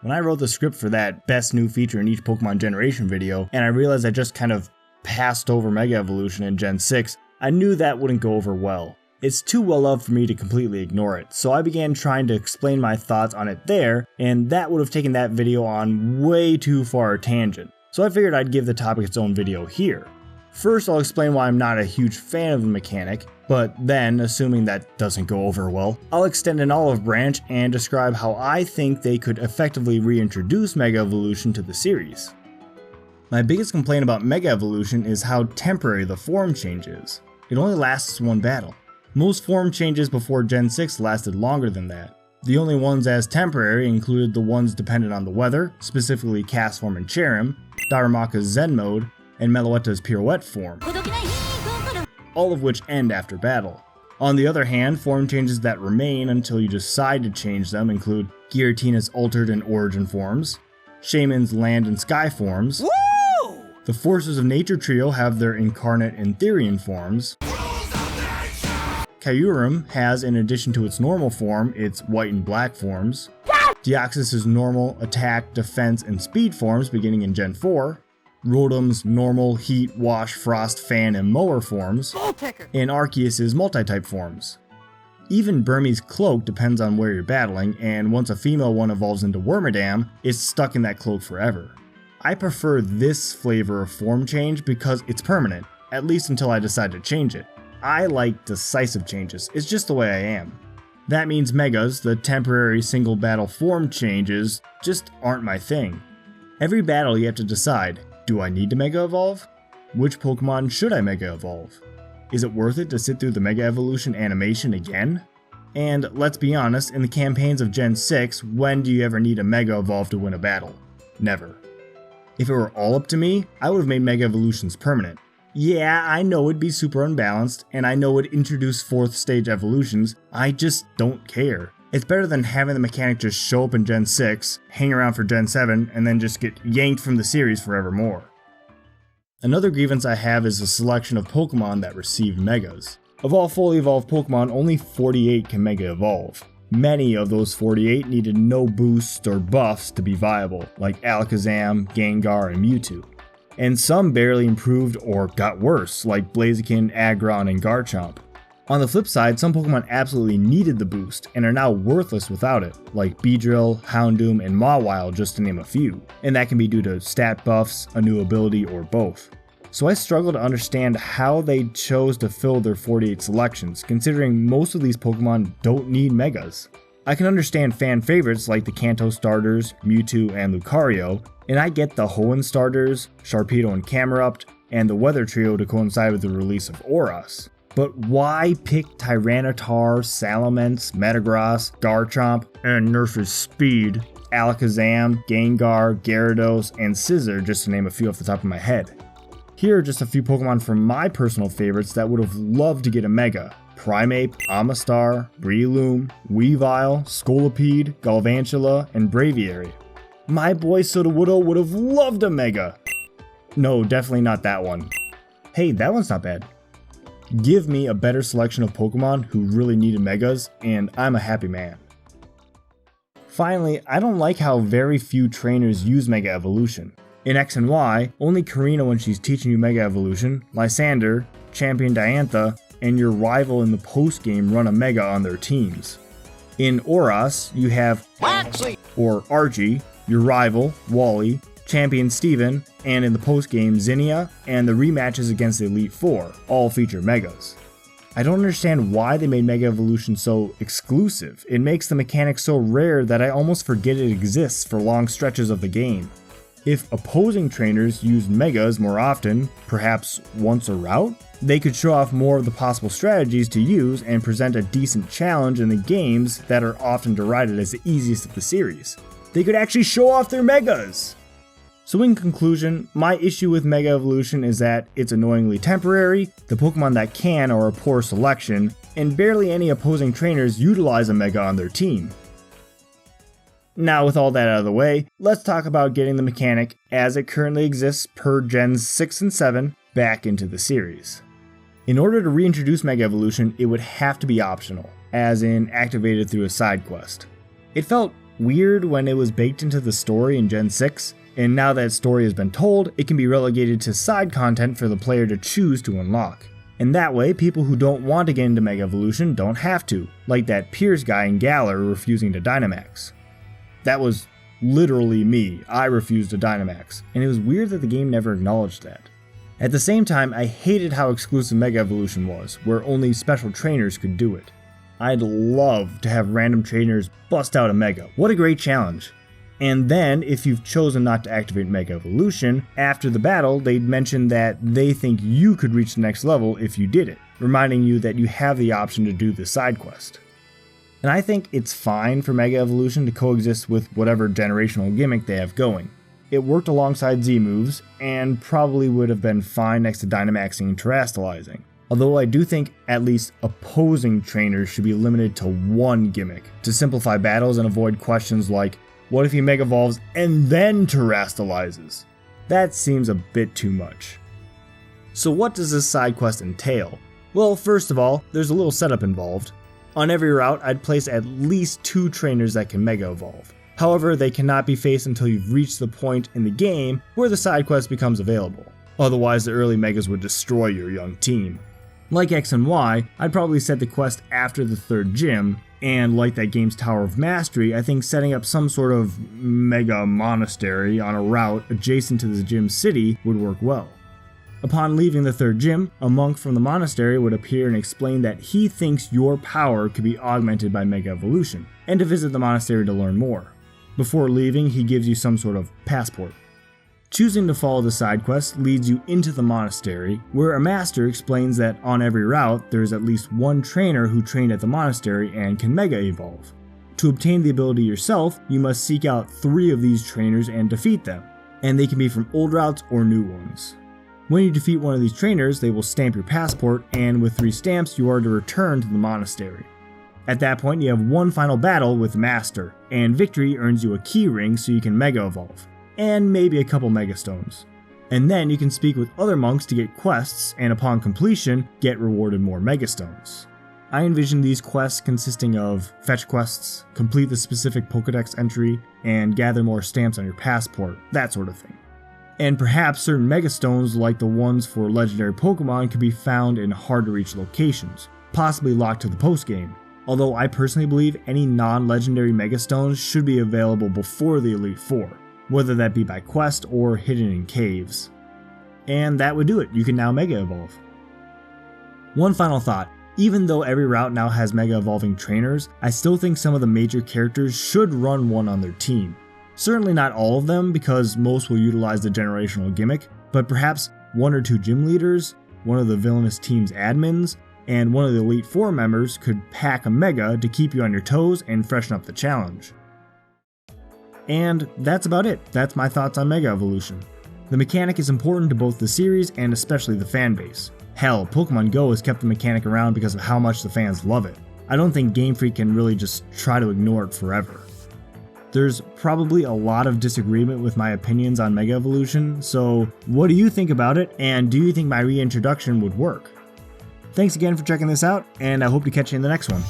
When I wrote the script for that best new feature in each Pokemon generation video, and I realized I just kind of passed over Mega Evolution in Gen 6, I knew that wouldn't go over well. It's too well loved for me to completely ignore it, so I began trying to explain my thoughts on it there, and that would have taken that video on way too far a tangent. So I figured I'd give the topic its own video here. First, I'll explain why I'm not a huge fan of the mechanic, but then, assuming that doesn't go over well, I'll extend an olive branch and describe how I think they could effectively reintroduce Mega Evolution to the series. My biggest complaint about Mega Evolution is how temporary the form change is. It only lasts one battle. Most form changes before Gen 6 lasted longer than that. The only ones as temporary included the ones dependent on the weather, specifically Castform and Cherrim, Darumaka's Zen mode, and Meloetta's Pirouette form, all of which end after battle. On the other hand, form changes that remain until you decide to change them include Giratina's Altered and Origin forms, Shaman's Land and Sky forms, woo! The Forces of Nature trio have their Incarnate and Therian forms, Kyurem has, in addition to its normal form, its White and Black forms, Deoxys' normal, attack, defense, and speed forms beginning in Gen 4, Rotom's normal, heat, wash, frost, fan, and mower forms, and Arceus' multi-type forms. Even Burmese Cloak depends on where you're battling, and once a female one evolves into Wormadam, it's stuck in that cloak forever. I prefer this flavor of form change because it's permanent, at least until I decide to change it. I like decisive changes, it's just the way I am. That means Megas, the temporary single battle form changes, just aren't my thing. Every battle you have to decide, do I need to Mega Evolve? Which Pokemon should I Mega Evolve? Is it worth it to sit through the Mega Evolution animation again? And let's be honest, in the campaigns of Gen 6, when do you ever need a Mega Evolve to win a battle? Never. If it were all up to me, I would have made Mega Evolutions permanent. Yeah, I know it'd be super unbalanced, and I know it'd introduce 4th stage evolutions, I just don't care. It's better than having the mechanic just show up in Gen 6, hang around for Gen 7, and then just get yanked from the series forevermore. Another grievance I have is the selection of Pokemon that receive Megas. Of all fully evolved Pokemon, only 48 can Mega Evolve. Many of those 48 needed no boosts or buffs to be viable, like Alakazam, Gengar, and Mewtwo. And some barely improved or got worse, like Blaziken, Aggron, and Garchomp. On the flip side, some Pokemon absolutely needed the boost and are now worthless without it, like Beedrill, Houndoom, and Mawile just to name a few, and that can be due to stat buffs, a new ability, or both. So I struggle to understand how they chose to fill their 48 selections, considering most of these Pokemon don't need Megas. I can understand fan favorites like the Kanto starters, Mewtwo, and Lucario, and I get the Hoenn starters, Sharpedo and Camerupt, and the Weather Trio to coincide with the release of Oras. But why pick Tyranitar, Salamence, Metagross, Garchomp, and Nerf's Speed, Alakazam, Gengar, Gyarados, and Scizor, just to name a few off the top of my head? Here are just a few Pokemon from my personal favorites that would have loved to get a Mega. Primeape, Amistar, Breloom, Weavile, Scolipede, Galvantula, and Braviary. My boy Sudowoodo would have loved a Mega! No, definitely not that one. Hey, that one's not bad. Give me a better selection of Pokemon who really needed Megas, and I'm a happy man. Finally, I don't like how very few trainers use Mega Evolution. In X and Y, only Karina when she's teaching you Mega Evolution, Lysander, Champion Diantha, and your rival in the post-game run a Mega on their teams. In Oras, you have Waxley or Archie, your rival, Wally, Champion Steven, and in the post-game Zinnia, and the rematches against the Elite Four, all feature Megas. I don't understand why they made Mega Evolution so exclusive. It makes the mechanic so rare that I almost forget it exists for long stretches of the game. If opposing trainers used Megas more often, perhaps once a route, they could show off more of the possible strategies to use and present a decent challenge in the games that are often derided as the easiest of the series. They could actually show off their Megas! So in conclusion, my issue with Mega Evolution is that it's annoyingly temporary, the Pokemon that can are a poor selection, and barely any opposing trainers utilize a Mega on their team. Now with all that out of the way, let's talk about getting the mechanic, as it currently exists per Gens 6 and 7, back into the series. In order to reintroduce Mega Evolution, it would have to be optional, as in activated through a side quest. It felt weird when it was baked into the story in Gen 6, and now that story has been told, it can be relegated to side content for the player to choose to unlock. And that way, people who don't want to get into Mega Evolution don't have to, like that Piers guy in Galar refusing to Dynamax. That was literally me. I refused to Dynamax, and it was weird that the game never acknowledged that. At the same time, I hated how exclusive Mega Evolution was, where only special trainers could do it. I'd love to have random trainers bust out a Mega. What a great challenge. And then, if you've chosen not to activate Mega Evolution, after the battle, they'd mention that they think you could reach the next level if you did it, reminding you that you have the option to do the side quest. And I think it's fine for Mega Evolution to coexist with whatever generational gimmick they have going. It worked alongside Z moves, and probably would have been fine next to Dynamaxing and Terastalizing. Although I do think at least opposing trainers should be limited to one gimmick, to simplify battles and avoid questions like, what if he Mega Evolves and then Terastalizes? That seems a bit too much. So what does this side quest entail? Well, first of all, there's a little setup involved. On every route, I'd place at least 2 trainers that can Mega Evolve. However, they cannot be faced until you've reached the point in the game where the side quest becomes available. Otherwise, the early Megas would destroy your young team. Like X and Y, I'd probably set the quest after the 3rd gym, and like that game's Tower of Mastery, I think setting up some sort of Mega Monastery on a route adjacent to the gym city would work well. Upon leaving the 3rd gym, a monk from the monastery would appear and explain that he thinks your power could be augmented by Mega Evolution, and to visit the monastery to learn more. Before leaving, he gives you some sort of passport. Choosing to follow the side quest leads you into the monastery, where a master explains that on every route there is at least 1 trainer who trained at the monastery and can Mega Evolve. To obtain the ability yourself, you must seek out 3 of these trainers and defeat them, and they can be from old routes or new ones. When you defeat one of these trainers, they will stamp your passport, and with 3 stamps you are to return to the monastery. At that point, you have one final battle with the master, and victory earns you a key ring so you can Mega Evolve, and maybe a couple Mega Stones. And then you can speak with other monks to get quests, and upon completion, get rewarded more Mega Stones. I envision these quests consisting of fetch quests, complete the specific Pokédex entry, and gather more stamps on your passport, that sort of thing. And perhaps certain Mega Stones like the ones for legendary Pokemon could be found in hard to reach locations, possibly locked to the post-game. Although I personally believe any non-legendary Mega Stones should be available before the Elite Four, whether that be by quest or hidden in caves. And that would do it, you can now Mega Evolve. One final thought, even though every route now has Mega Evolving trainers, I still think some of the major characters should run one on their team. Certainly not all of them, because most will utilize the generational gimmick, but perhaps 1 or 2 gym leaders, one of the villainous team's admins, and one of the Elite Four members could pack a Mega to keep you on your toes and freshen up the challenge. And that's about it. That's my thoughts on Mega Evolution. The mechanic is important to both the series and especially the fanbase. Hell, Pokemon Go has kept the mechanic around because of how much the fans love it. I don't think Game Freak can really just try to ignore it forever. There's probably a lot of disagreement with my opinions on Mega Evolution, so what do you think about it, and do you think my reintroduction would work? Thanks again for checking this out, and I hope to catch you in the next one.